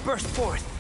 burst forth.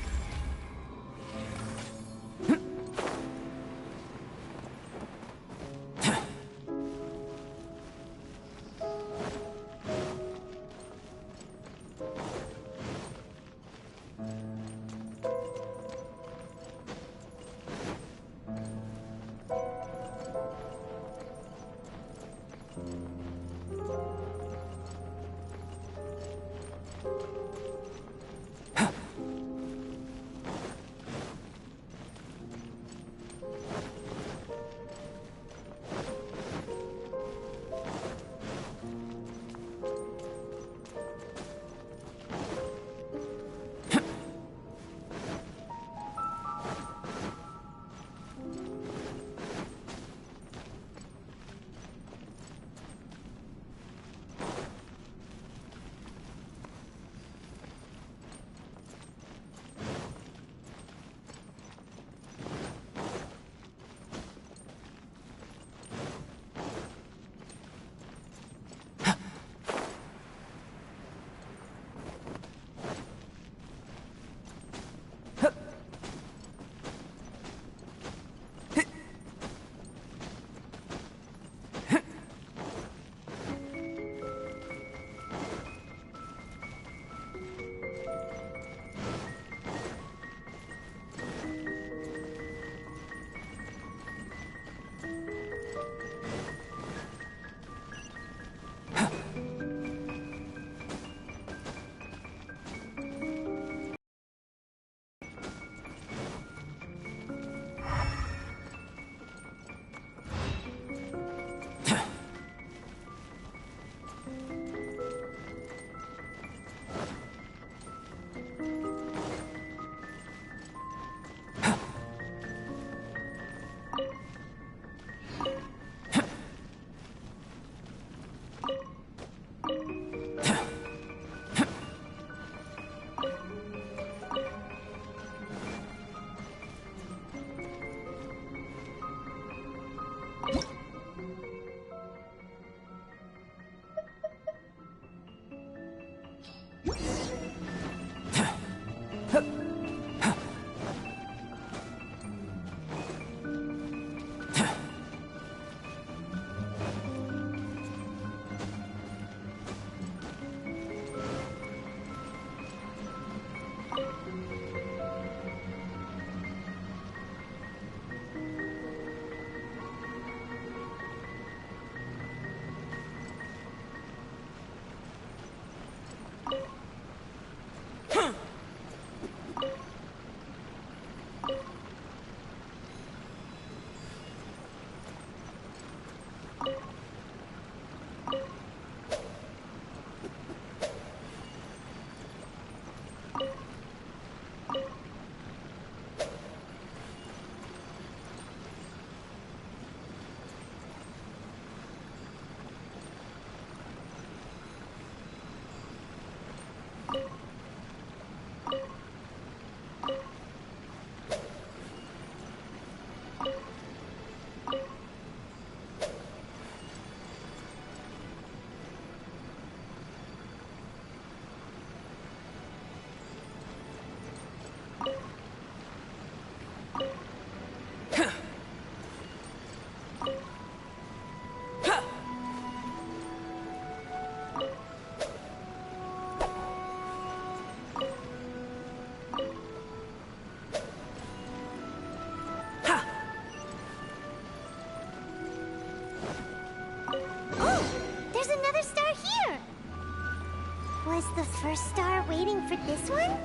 Was the first star waiting for this one?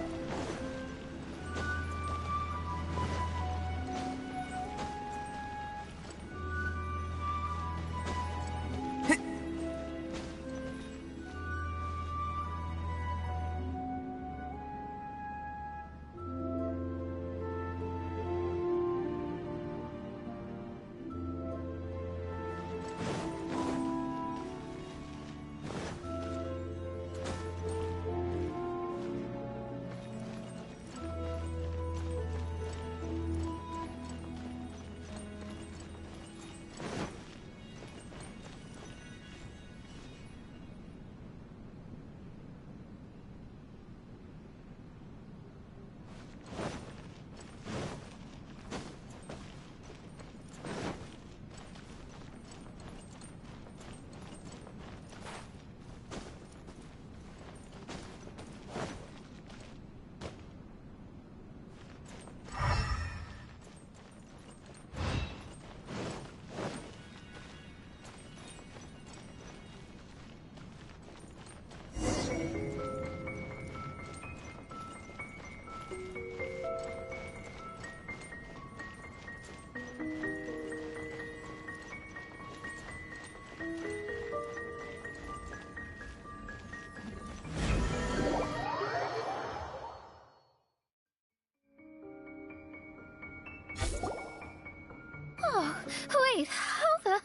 Wait, how the...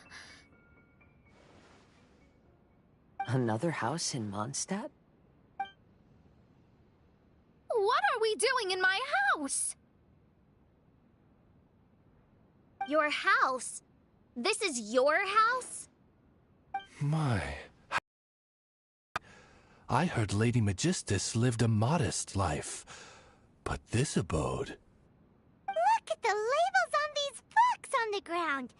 Another house in Mondstadt? What are we doing in my house? Your house? This is your house? My... I heard Lady Magistus lived a modest life, but this abode... Look at the labels on these books on the ground.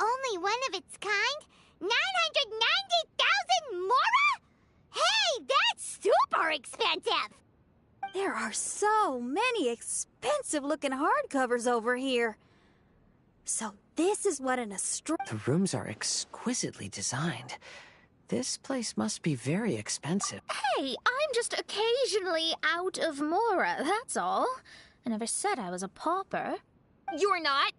Only one of its kind? 990,000 mora? Hey, that's super expensive! There are so many expensive-looking hardcovers over here. So this is what an The rooms are exquisitely designed. This place must be very expensive. Hey, I'm just occasionally out of mora, that's all. I never said I was a pauper. You're not?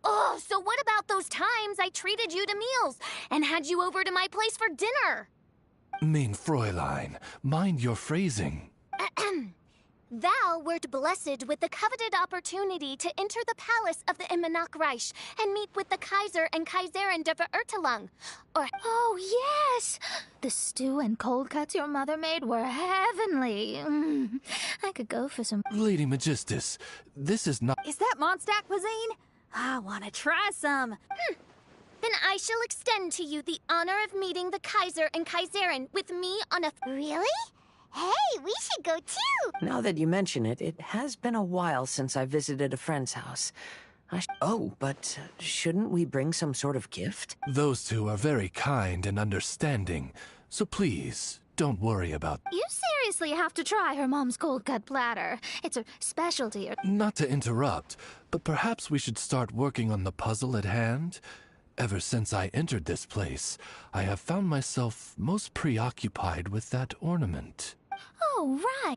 Oh, so what about those times I treated you to meals and had you over to my place for dinner? Mein Fräulein, mind your phrasing. Thou wert blessed with the coveted opportunity to enter the palace of the Immenach Reich and meet with the Kaiser and Kaiserin der Verurteilung. Or... Oh, yes! The stew and cold cuts your mother made were heavenly. I could go for some... Lady Magistus, this is not... Is that Mondstadt cuisine? I want to try some. Then I shall extend to you the honor of meeting the Kaiser and Kaiserin with me on a... Really? Hey, we should go too! Now that you mention it, it has been a while since I visited a friend's house. But shouldn't we bring some sort of gift? Those two are very kind and understanding, so please, don't worry about... You seriously have to try her mom's cold cut platter. It's a specialty. Not to interrupt, but perhaps we should start working on the puzzle at hand? Ever since I entered this place, I have found myself most preoccupied with that ornament. Oh, right.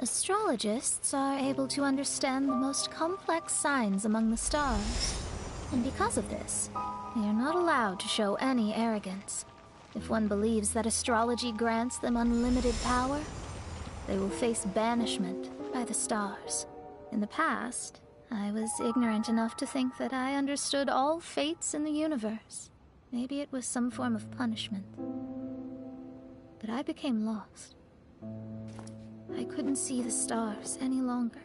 Astrologists are able to understand the most complex signs among the stars. And because of this, they are not allowed to show any arrogance. If one believes that astrology grants them unlimited power, they will face banishment by the stars. In the past, I was ignorant enough to think that I understood all fates in the universe. Maybe it was some form of punishment. But I became lost. I couldn't see the stars any longer.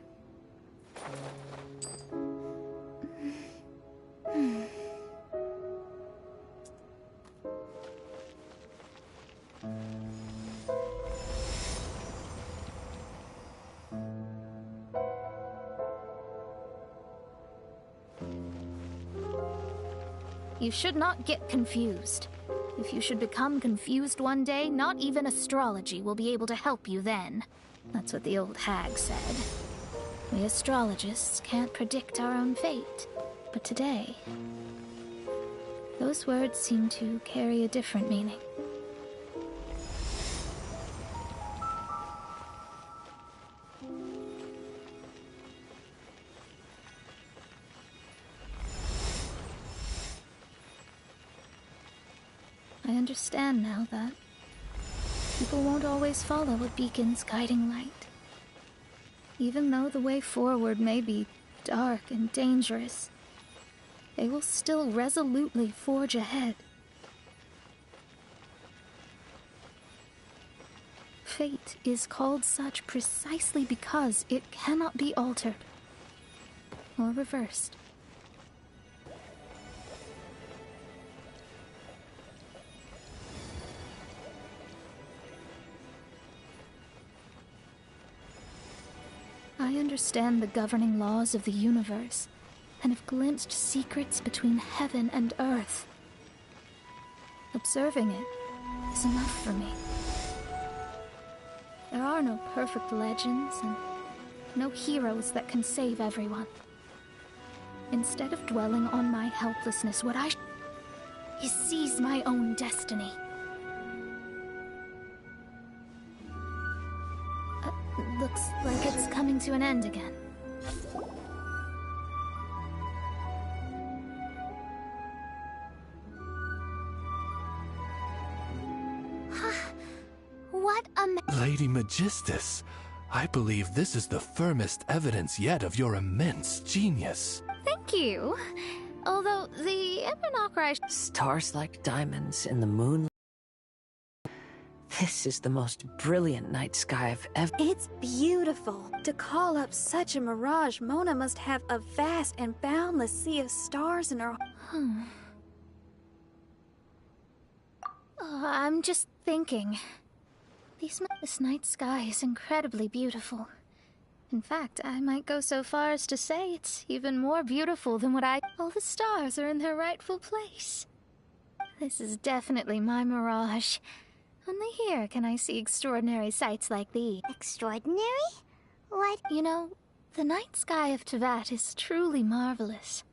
You should not get confused. If you should become confused one day, not even astrology will be able to help you then. That's what the old hag said. We astrologists can't predict our own fate. But today, those words seem to carry a different meaning. I understand now that people won't always follow a beacon's guiding light. Even though the way forward may be dark and dangerous, they will still resolutely forge ahead. Fate is called such precisely because it cannot be altered or reversed. understand the governing laws of the universe, and have glimpsed secrets between heaven and earth. Observing it is enough for me. There are no perfect legends, and no heroes that can save everyone. Instead of dwelling on my helplessness, what I is seize my own destiny. Looks like it's coming to an end again. What a Lady Magistus, I believe this is the firmest evidence yet of your immense genius. Thank you. Although the Immonocri Stars like diamonds in the moon. This is the most brilliant night sky I've ever... It's beautiful. To call up such a mirage, Mona must have a vast and boundless sea of stars in her... I'm just thinking. This night sky is incredibly beautiful. In fact, I might go so far as to say it's even more beautiful than all the stars are in their rightful place. This is definitely my mirage. Only here can I see extraordinary sights like these. extraordinary? What? You know, the night sky of Teyvat is truly marvelous.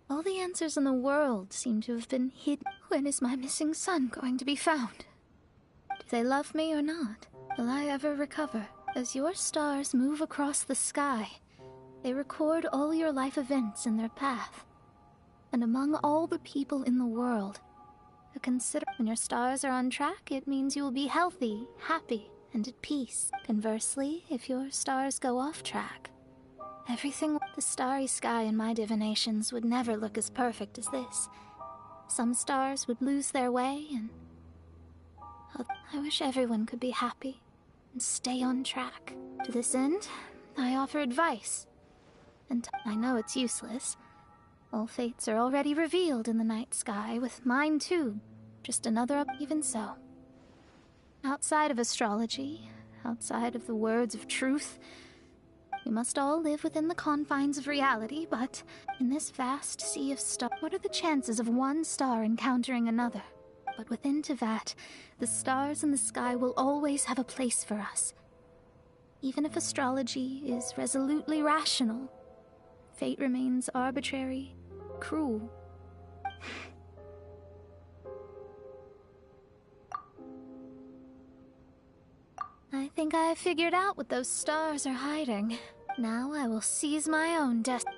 All the answers in the world seem to have been hidden. When is my missing son going to be found? Do they love me or not? Will I ever recover? As your stars move across the sky, they record all your life events in their path. And among all the people in the world who consider when your stars are on track, it means you will be healthy, happy, and at peace. Conversely, if your stars go off track, everything, the starry sky in my divinations would never look as perfect as this. Some stars would lose their way, and I wish everyone could be happy and stay on track. To this end, I offer advice. And I know it's useless. All fates are already revealed in the night sky, with mine too. Just another even so. Outside of astrology, outside of the words of truth, we must all live within the confines of reality, but in this vast sea of stars, what are the chances of one star encountering another? But within Teyvat, the stars in the sky will always have a place for us. Even if astrology is resolutely rational, fate remains arbitrary, cruel. I think I have figured out what those stars are hiding. Now I will seize my own destiny.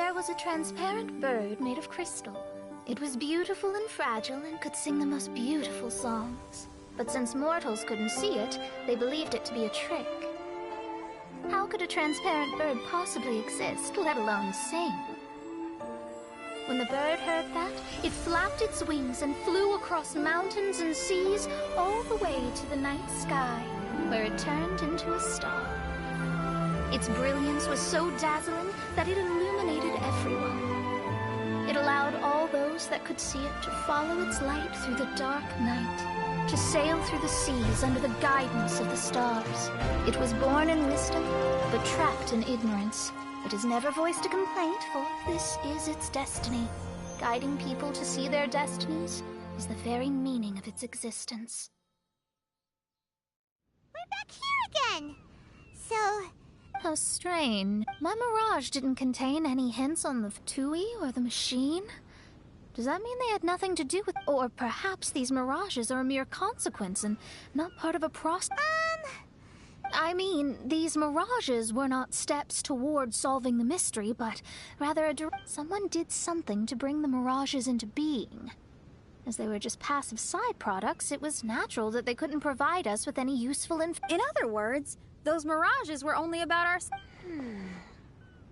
There was a transparent bird made of crystal. It was beautiful and fragile and could sing the most beautiful songs. But since mortals couldn't see it, they believed it to be a trick. How could a transparent bird possibly exist, let alone sing? When the bird heard that, it flapped its wings and flew across mountains and seas all the way to the night sky, where it turned into a star. Its brilliance was so dazzling that it illuminated everyone. It allowed all those that could see it to follow its light through the dark night, to sail through the seas under the guidance of the stars. It was born in wisdom, but trapped in ignorance. It has never voiced a complaint, for this is its destiny. Guiding people to see their destinies is the very meaning of its existence. We're back here again! So... How strange. My mirage didn't contain any hints on the Fatui or the machine. Does that mean they had nothing to do with... Or perhaps these mirages are a mere consequence and not part of a process? I mean, these mirages were not steps toward solving the mystery, but rather someone did something to bring the mirages into being. As they were just passive side products, it was natural that they couldn't provide us with any useful In other words, those mirages were only about our...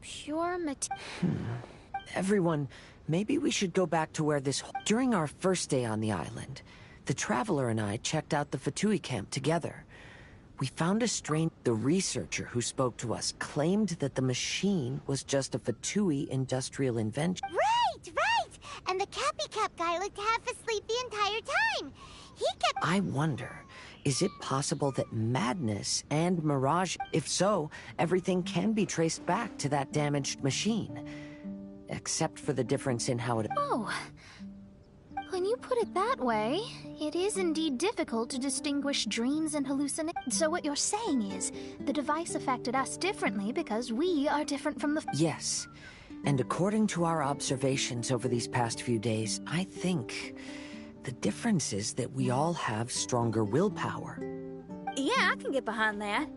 pure material. Everyone, maybe we should go back to where this... During our first day on the island, the Traveler and I checked out the Fatui camp together. We found a strange... The researcher who spoke to us claimed that the machine was just a Fatui industrial invention. Right! And the Cappy Cap guy looked half asleep the entire time. He kept... I wonder, is it possible that madness and mirage... If so, everything can be traced back to that damaged machine. Except for the difference in how it... Oh, when you put it that way, it is indeed difficult to distinguish dreams and hallucinations. So what you're saying is, the device affected us differently because we are different from the... Yes, and according to our observations over these past few days, I think the difference is that we all have stronger willpower. Yeah, I can get behind that.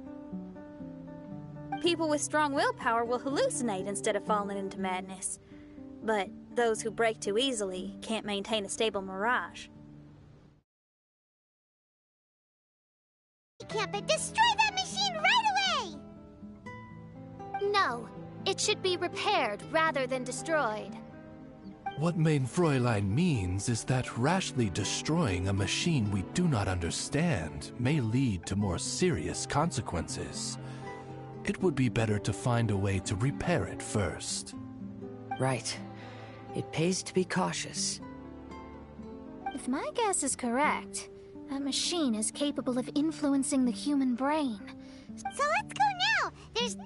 People with strong willpower will hallucinate instead of falling into madness. But those who break too easily can't maintain a stable mirage. Camp and destroy that machine right away! No, it should be repaired rather than destroyed. What Mein Fräulein means is that rashly destroying a machine we do not understand may lead to more serious consequences. It would be better to find a way to repair it first. Right. It pays to be cautious. If my guess is correct, that machine is capable of influencing the human brain. So let's go now! There's...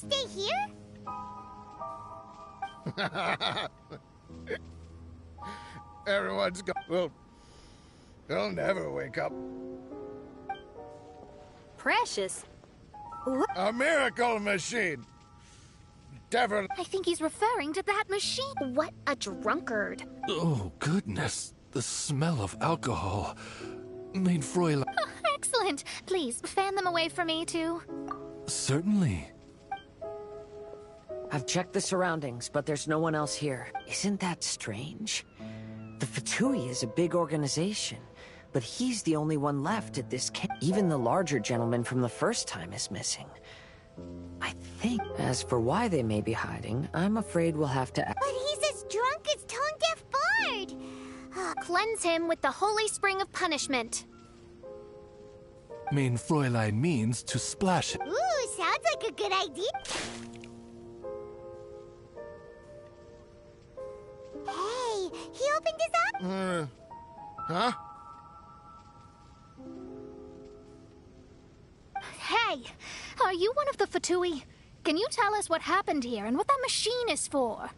stay here? Everyone's gone. Well, they'll never wake up. Precious. A miracle machine. Definitely. I think he's referring to that machine. What a drunkard. Oh, goodness. The smell of alcohol. Main Fräulein. Oh, excellent. Please, fan them away from me, too. Certainly. I've checked the surroundings, but there's no one else here. Isn't that strange? The Fatui is a big organization, but he's the only one left at this camp. Even the larger gentleman from the first time is missing. I think. As for why they may be hiding, I'm afraid we'll have to. But he's as drunk as Tone Deaf Bard. Cleanse him with the holy spring of punishment. Main Fräulein means to splash it. Ooh, sounds like a good idea. Hey, he opened his eyes. Huh? Hey, are you one of the Fatui? Can you tell us what happened here and what that machine is for?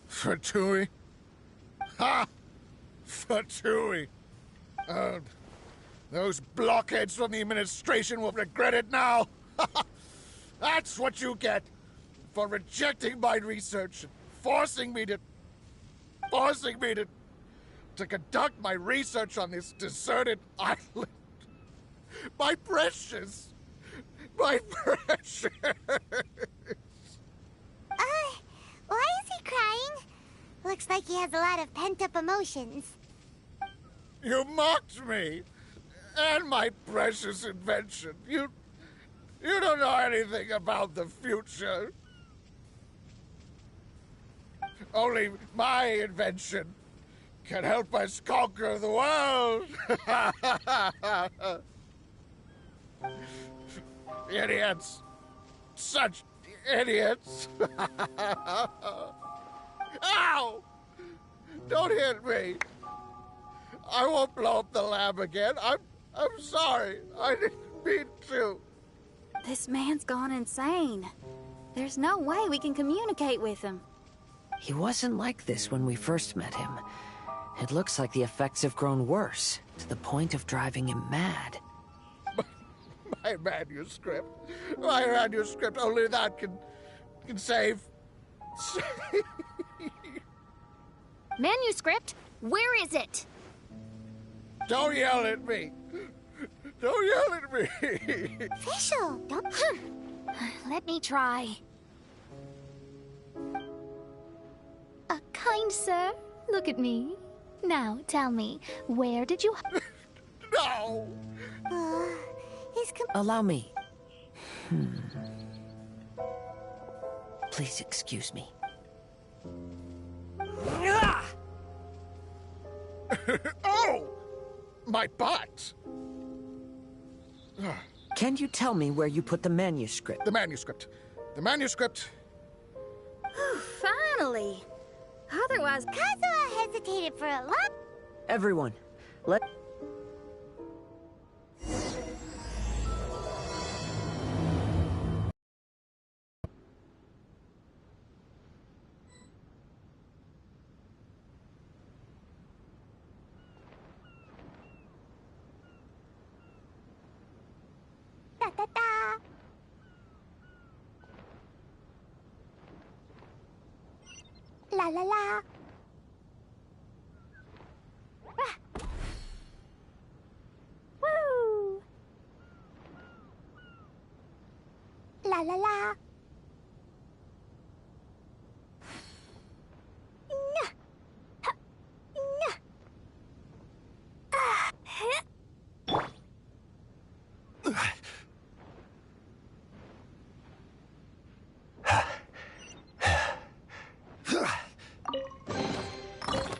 Fatui? Ha! Fatui! Those blockheads from the administration will regret it now! That's what you get for rejecting my research and forcing me to conduct my research on this deserted island. My precious! My precious! Why is he crying? Looks like he has a lot of pent-up emotions. You mocked me! And my precious invention. You don't know anything about the future. Only my invention can help us conquer the world. Idiots. Such idiots. Ow! Don't hit me. I won't blow up the lab again. I'm sorry. I didn't mean to. This man's gone insane. There's no way we can communicate with him. He wasn't like this when we first met him. It looks like the effects have grown worse, to the point of driving him mad. My manuscript. My manuscript. Only that can save. Manuscript? Where is it? Don't yell at me. Don't yell at me. Fischl, don't... Let me try. Kind sir, look at me. Now, tell me, where did you... No. Allow me. Please excuse me. Oh! My butt! Can you tell me where you put the manuscript? The manuscript. The manuscript. Finally! Otherwise, Kazuha hesitated for a long... Everyone, let... Da da da. La la la. Ah. Woo. La la la. Nya. Ha. Nya. Ah. Heh.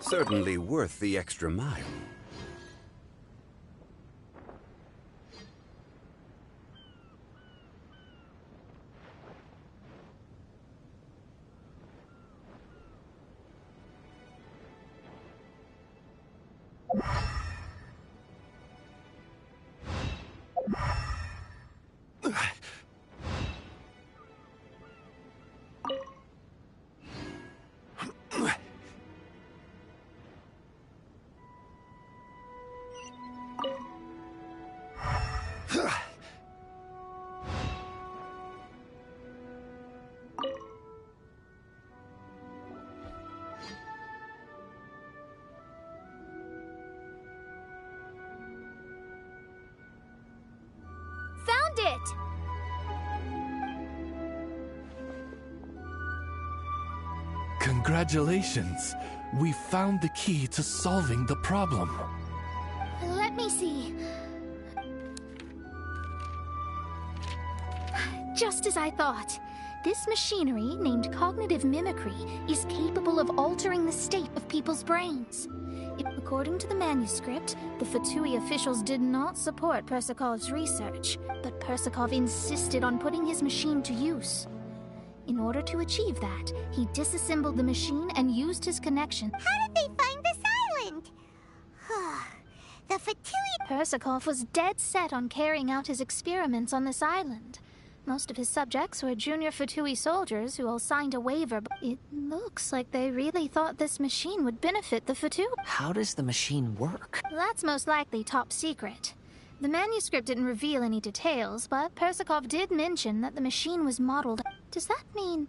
Certainly worth the extra mile. Found it! Congratulations! We found the key to solving the problem. Let me see. Just as I thought. This machinery, named cognitive mimicry, is capable of altering the state of people's brains. According to the manuscript, the Fatui officials did not support Persikov's research, but Persikov insisted on putting his machine to use. In order to achieve that, he disassembled the machine and used his connection. How did they find this island? The Fatui... Persikov was dead set on carrying out his experiments on this island. Most of his subjects were junior Fatui soldiers who all signed a waiver, but it looks like they really thought this machine would benefit the Fatui. How does the machine work? That's most likely top secret. The manuscript didn't reveal any details, but Persikov did mention that the machine was modeled. Does that mean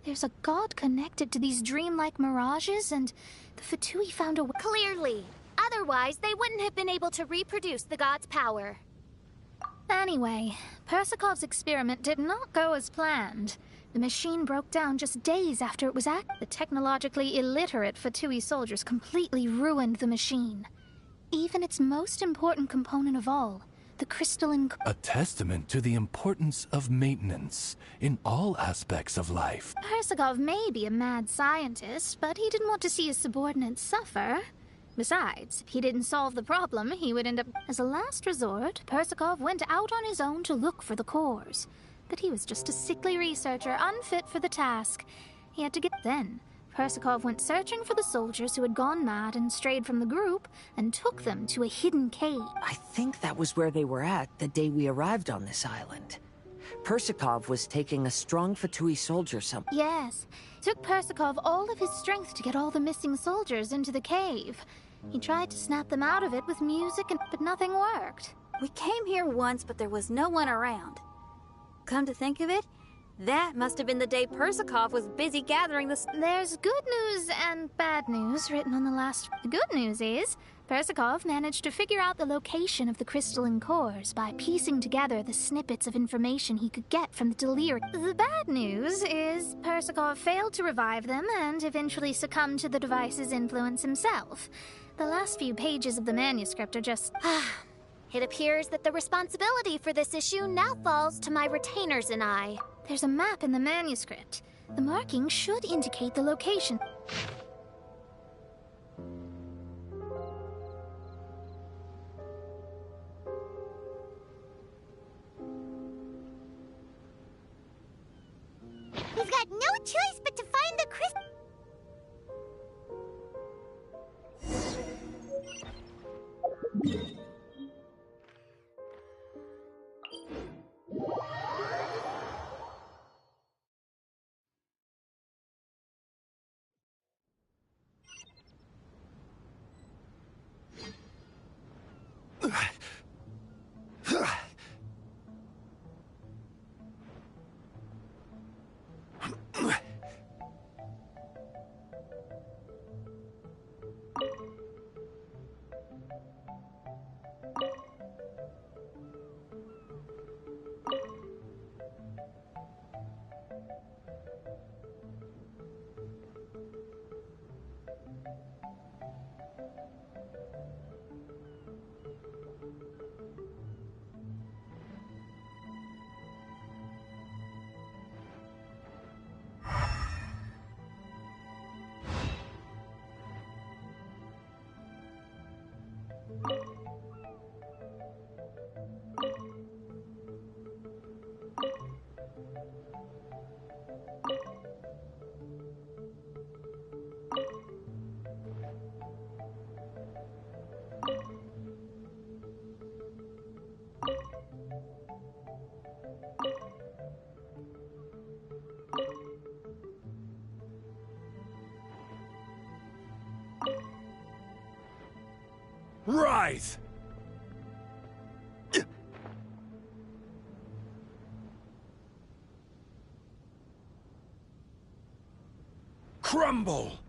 there's a god connected to these dreamlike mirages, and the Fatui found a way? Clearly. Otherwise, they wouldn't have been able to reproduce the god's power. Anyway, Persikov's experiment did not go as planned. The machine broke down just days after it was activated. The technologically illiterate Fatui soldiers completely ruined the machine. Even its most important component of all, the crystalline... A testament to the importance of maintenance in all aspects of life. Persikov may be a mad scientist, but he didn't want to see his subordinates suffer. Besides, if he didn't solve the problem, he would end up... As a last resort, Persikov went out on his own to look for the cores. But he was just a sickly researcher, unfit for the task. He had to get... Then, Persikov went searching for the soldiers who had gone mad and strayed from the group, and took them to a hidden cave. I think that was where they were at the day we arrived on this island. Persikov was taking a strong Fatui soldier somewhere. Yes. It took Persikov all of his strength to get all the missing soldiers into the cave. He tried to snap them out of it with music, but nothing worked. we came here once, but there was no one around. Come to think of it, that must have been the day Persikov was busy gathering the... There's good news and bad news written on the last... The good news is, Persikov managed to figure out the location of the crystalline cores by piecing together the snippets of information he could get from the delirium. The bad news is Persikov failed to revive them and eventually succumbed to the device's influence himself. The last few pages of the manuscript are just... It appears that the responsibility for this issue now falls to my retainers and I. There's a map in the manuscript. The markings should indicate the location. We've got no choice but to find the crystal. Rise! Crumble!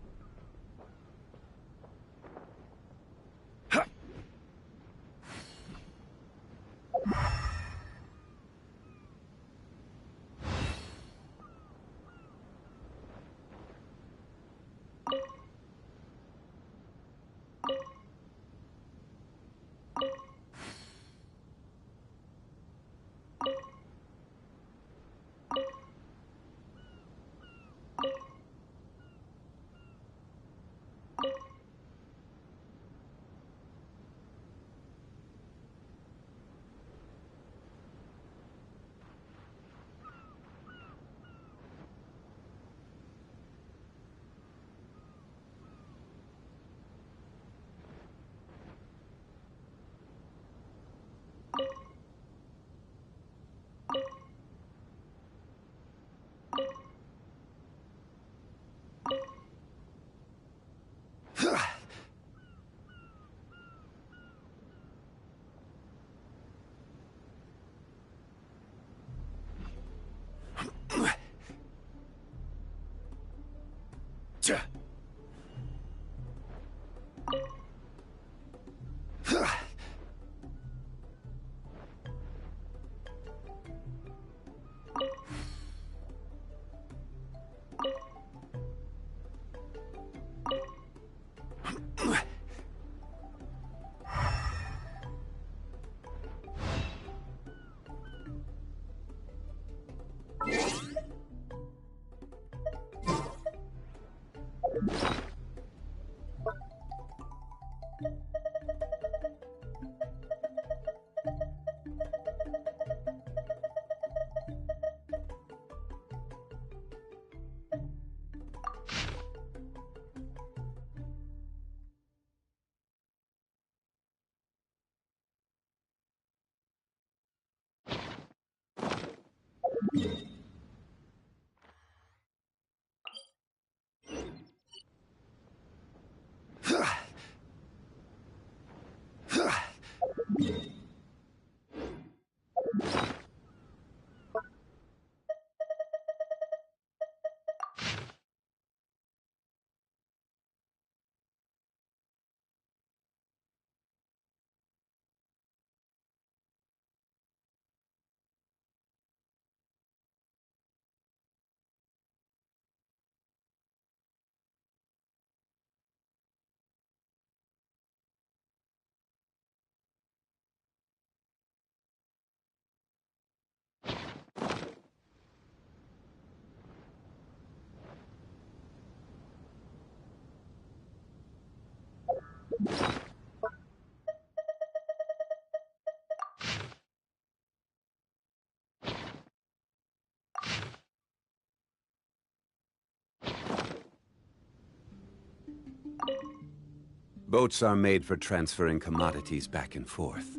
Boats are made for transferring commodities back and forth.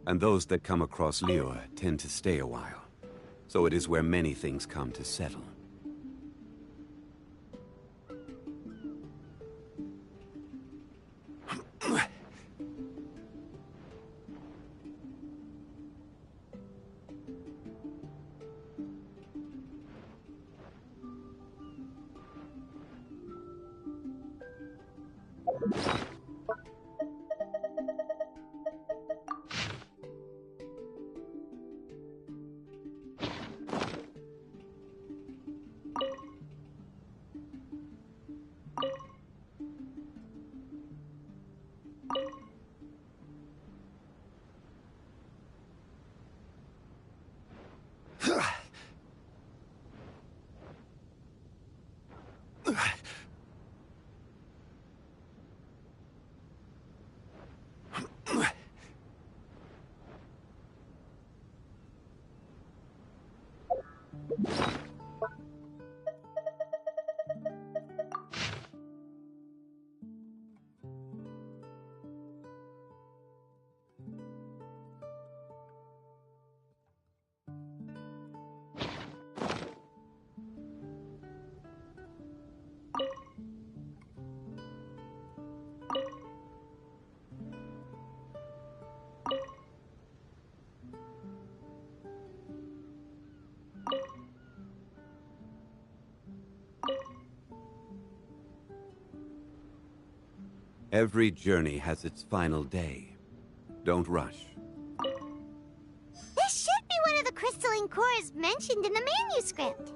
And those that come across Liyue tend to stay a while. So it is where many things come to settle. Every journey has its final day. Don't rush. This should be one of the crystalline cores mentioned in the manuscript.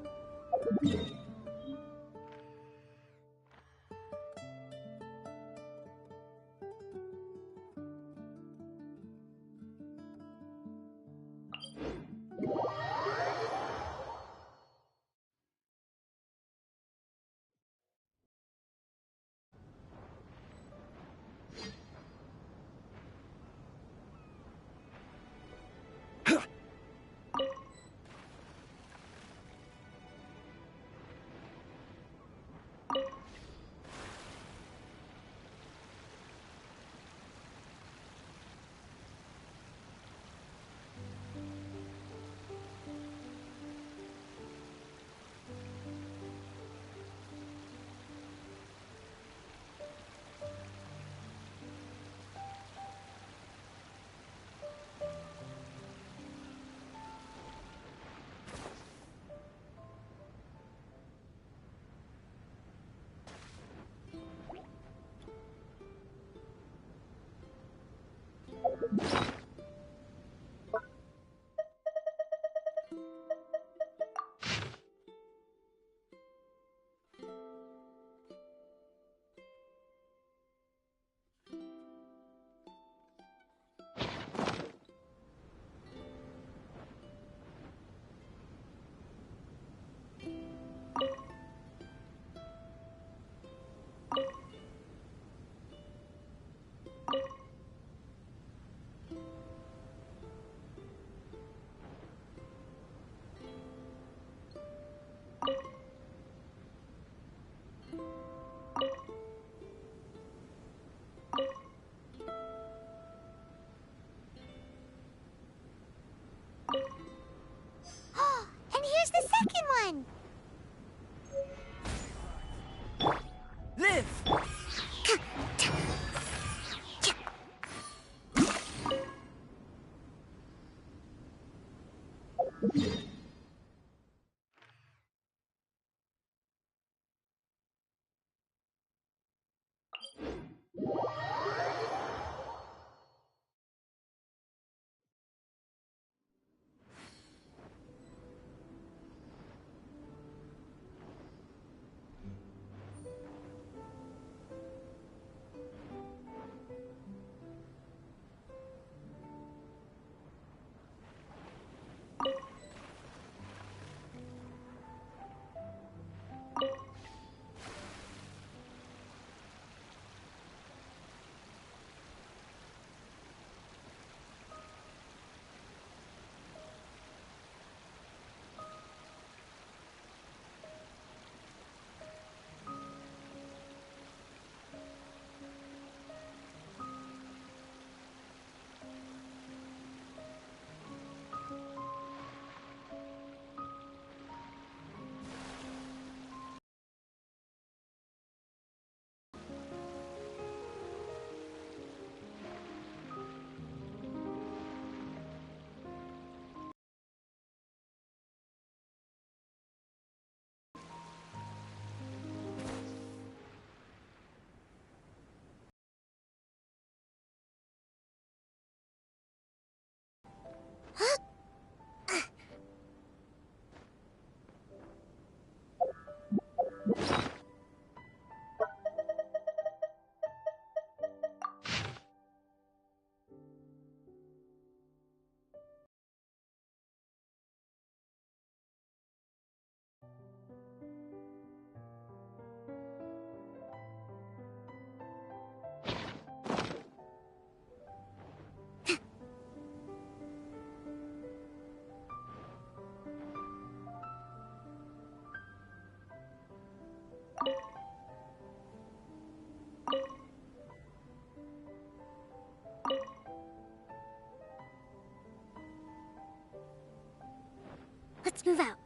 Let's move out.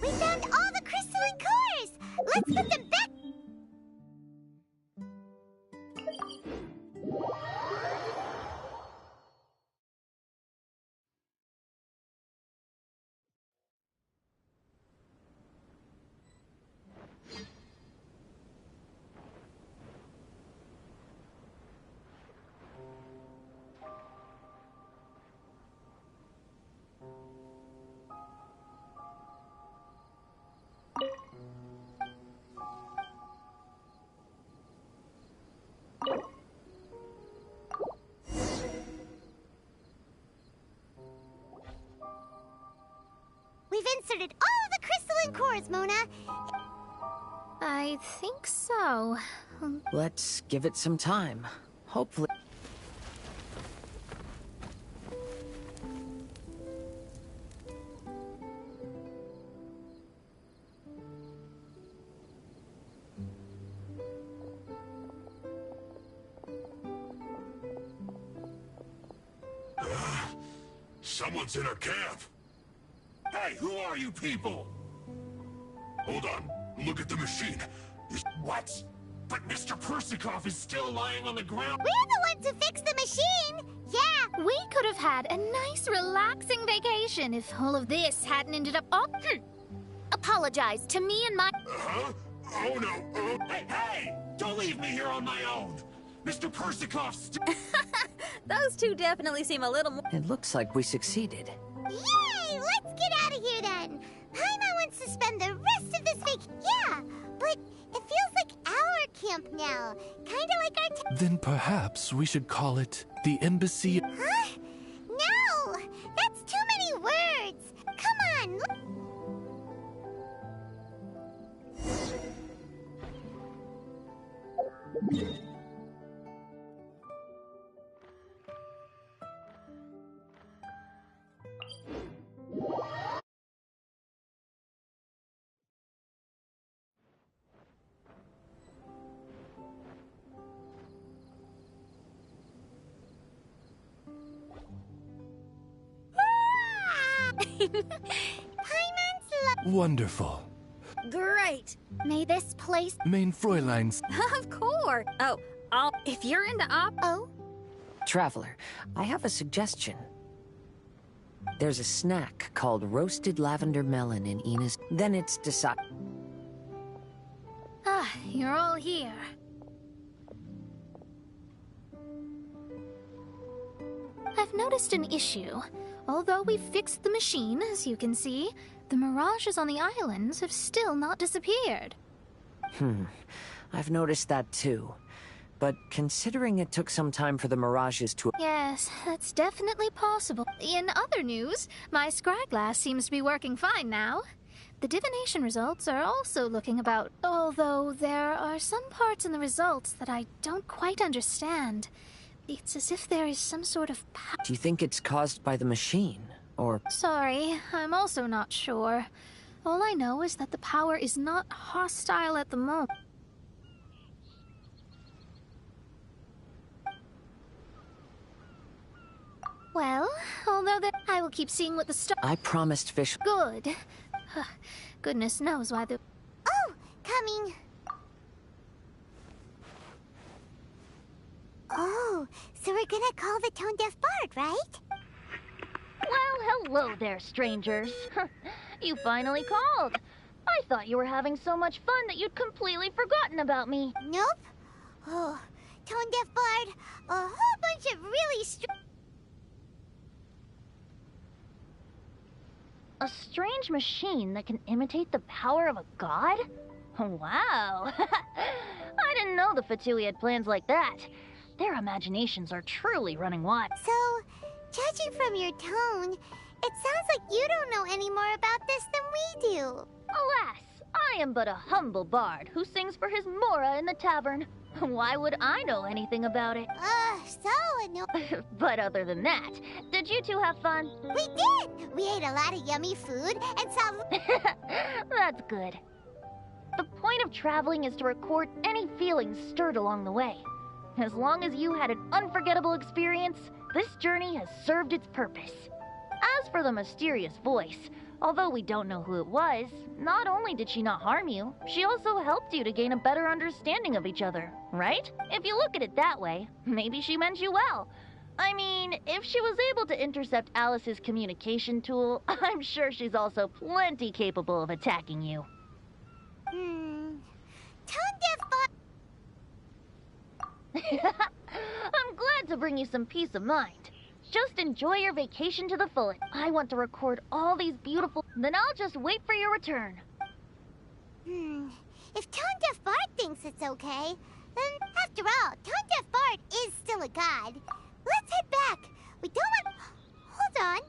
We found all the crystalline cores! Let's put them back! We've inserted all the crystalline cores, Mona. I think so. Let's give it some time. Hopefully... Someone's in our camp. Hey, who are you people? Hold on. Look at the machine. What? But Mr. Persikov is still lying on the ground. We're the ones who fixed the machine! Yeah! We could have had a nice, relaxing vacation if all of this hadn't ended up... Oh, Apologize to me and my... Huh? Oh no. Hey! Don't leave me here on my own! Mr. Persikov's... Those two definitely seem a little more... It looks like we succeeded. Yay! Let's get out of here then! Paimon wants to spend the rest of this Yeah, but it feels like our camp now. Kinda like our... Then perhaps we should call it the Embassy... Huh? No! That's too many words! Come on! Wonderful. Great. May this place... Main Fräuleins. Of course. If you're into Oh? Traveler, I have a suggestion. There's a snack called roasted lavender melon in Ina's... Then it's decided... Ah, you're all here. I've noticed an issue. Although we've fixed the machine, as you can see, the mirages on the islands have still not disappeared. I've noticed that too. But considering it took some time for the mirages to... Yes, that's definitely possible. In other news, my scryglass seems to be working fine now. The divination results are also looking about, although there are some parts in the results that I don't quite understand. It's as if there is some sort of power. Do you think it's caused by the machine? Or... Sorry, I'm also not sure. All I know is that the power is not hostile at the moment. Well, although I will keep seeing what the star— I promised Fish. Good. Goodness knows why the— Oh, coming. Oh, so we're gonna call the Tone Deaf Bard, right? Well, hello there, strangers. You finally called. I thought you were having so much fun that you'd completely forgotten about me. Nope. Oh, Tone Deaf Bard, a whole bunch of really A strange machine that can imitate the power of a god? Wow. I didn't know the Fatui had plans like that. Their imaginations are truly running wild. So, judging from your tone, it sounds like you don't know any more about this than we do. Alas, I am but a humble bard who sings for his Mora in the tavern. Why would I know anything about it? So annoying. But other than that, did you two have fun? We did! We ate a lot of yummy food and saw... That's good. The point of traveling is to record any feelings stirred along the way. As long as you had an unforgettable experience, this journey has served its purpose. As for the mysterious voice, although we don't know who it was, not only did she not harm you, she also helped you to gain a better understanding of each other, right? If you look at it that way, maybe she meant you well. I mean, if she was able to intercept Alice's communication tool, I'm sure she's also plenty capable of attacking you. Tone Deaf Bard... I'm glad to bring you some peace of mind. Just enjoy your vacation to the fullest. I want to record all these beautiful... Then I'll just wait for your return. If Tone Deaf Bard thinks it's okay, then after all, Tone Deaf Bard is still a god. Let's head back. We don't want... Hold on.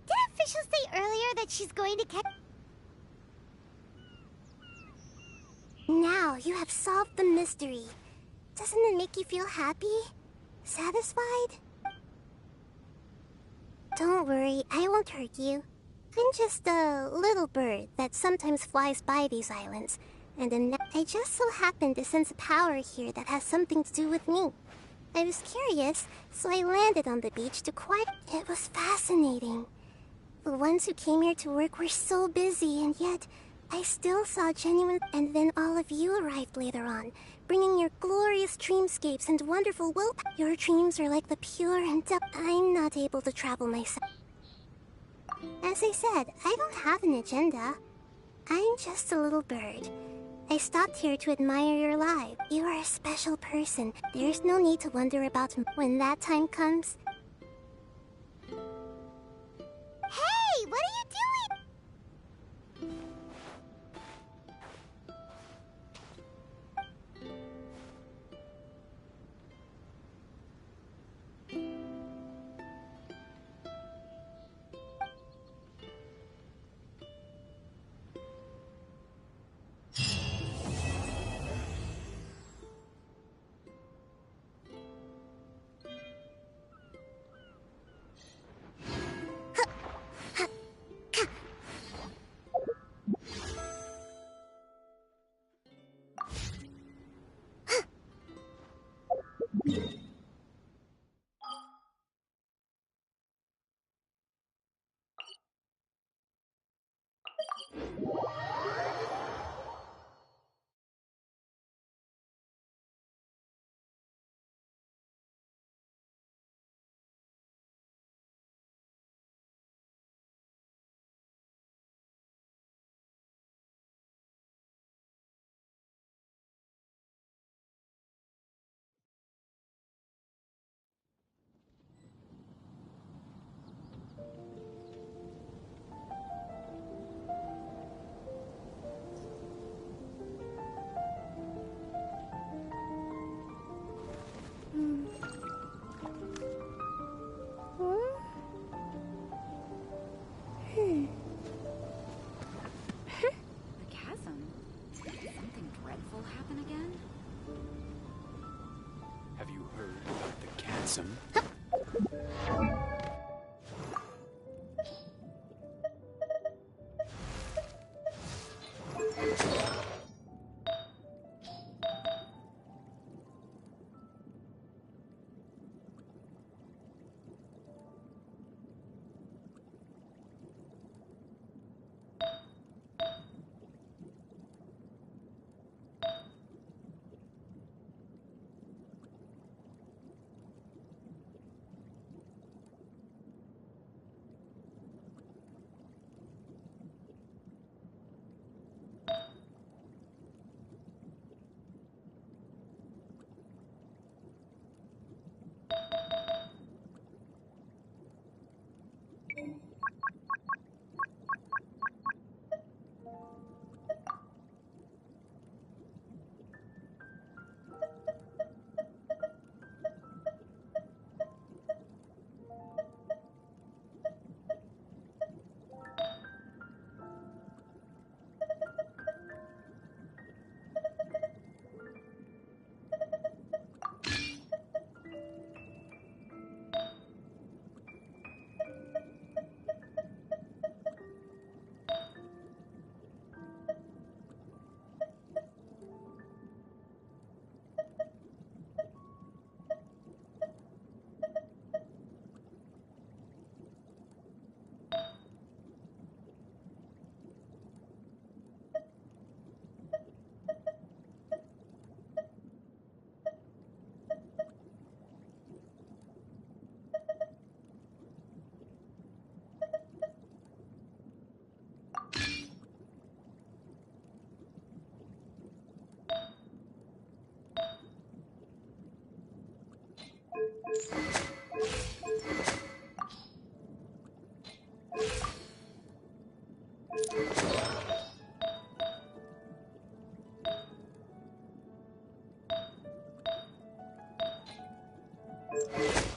Didn't Fischl say earlier that she's going to catch... Now you have solved the mystery. Doesn't it make you feel happy? Satisfied? Don't worry, I won't hurt you. I'm just a little bird that sometimes flies by these islands, and I just so happen to sense a power here that has something to do with me. I was curious, so I landed on the beach to quiet. It was fascinating. The ones who came here to work were so busy, and yet I still saw genuine... And then all of you arrived later on, bringing your glorious dreamscapes and wonderful will. Your dreams are like the pure and I'm not able to travel myself. As I said, I don't have an agenda. I'm just a little bird. I stopped here to admire your life. You are a special person. There's no need to wonder about when that time comes. Hey, what are you doing? The chasm? Did something dreadful happen again? Have you heard about the chasm? you